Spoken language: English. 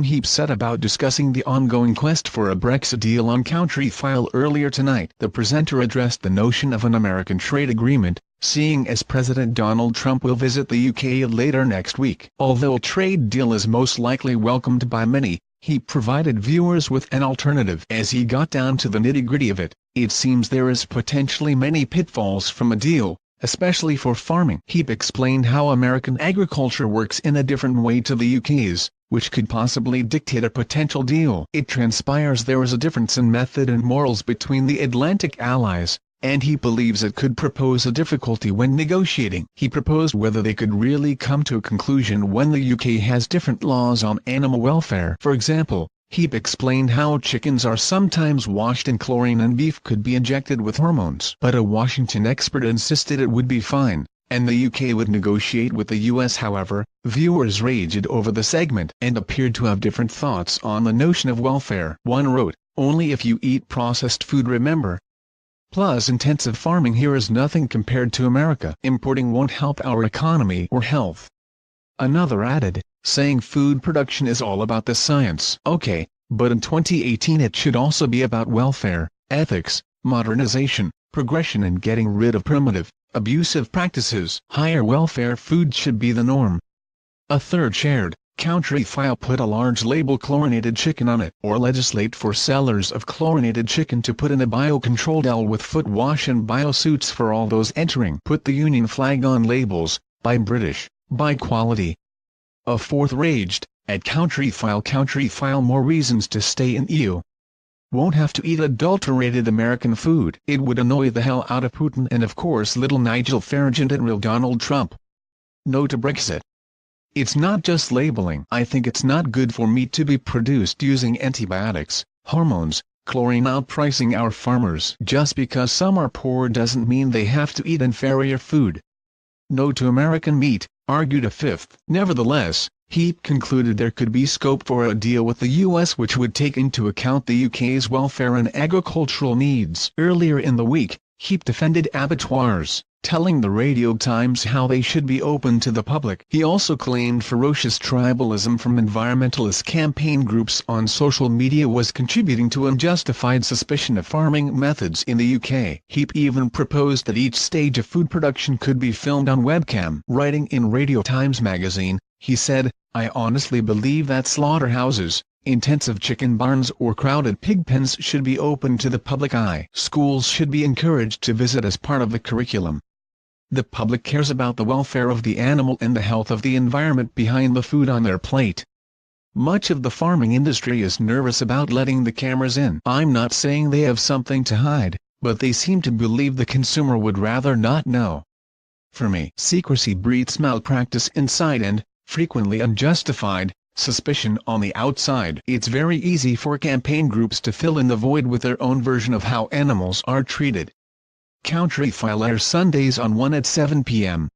Heap said about discussing the ongoing quest for a Brexit deal on Countryfile earlier tonight. The presenter addressed the notion of an American trade agreement, seeing as President Donald Trump will visit the UK later next week. Although a trade deal is most likely welcomed by many, he provided viewers with an alternative. As he got down to the nitty-gritty of it, it seems there is potentially many pitfalls from a deal, especially for farming. Heap explained how American agriculture works in a different way to the UK's, which could possibly dictate a potential deal. It transpires there is a difference in method and morals between the Atlantic allies, and he believes it could propose a difficulty when negotiating. He proposed whether they could really come to a conclusion when the UK has different laws on animal welfare. For example, Heap explained how chickens are sometimes washed in chlorine and beef could be injected with hormones. But a Washington expert insisted it would be fine, and the UK would negotiate with the US. However, viewers raged over the segment and appeared to have different thoughts on the notion of welfare. One wrote, "Only if you eat processed food, remember. Plus intensive farming here is nothing compared to America. Importing won't help our economy or health." Another added, saying food production is all about the science. Okay, but in 2018 it should also be about welfare, ethics, modernization, progression and getting rid of primitive, abusive practices. Higher welfare food should be the norm. A third shared, Countryfile put a large label chlorinated chicken on it. Or legislate for sellers of chlorinated chicken to put in a biocontrolled L with foot wash and biosuits for all those entering. Put the Union flag on labels, buy British, buy quality. A fourth raged, at Countryfile more reasons to stay in EU. Won't have to eat adulterated American food. It would annoy the hell out of Putin and of course little Nigel Farage and real Donald Trump. No to Brexit. It's not just labeling. I think it's not good for meat to be produced using antibiotics, hormones, chlorine outpricing our farmers. Just because some are poor doesn't mean they have to eat inferior food. No to American meat, argued a fifth. Nevertheless, Heap concluded there could be scope for a deal with the US which would take into account the UK's welfare and agricultural needs. Earlier in the week, Heap defended abattoirs, telling the Radio Times how they should be open to the public. He also claimed ferocious tribalism from environmentalist campaign groups on social media was contributing to unjustified suspicion of farming methods in the UK. Heap even proposed that each stage of food production could be filmed on webcam. Writing in Radio Times magazine, he said, "I honestly believe that slaughterhouses, intensive chicken barns or crowded pig pens should be open to the public eye. Schools should be encouraged to visit as part of the curriculum. The public cares about the welfare of the animal and the health of the environment behind the food on their plate." Much of the farming industry is nervous about letting the cameras in. I'm not saying they have something to hide, but they seem to believe the consumer would rather not know. For me, secrecy breeds malpractice inside and, frequently unjustified, suspicion on the outside. It's very easy for campaign groups to fill in the void with their own version of how animals are treated. Countryfile airs Sundays on 1 at 7 p.m.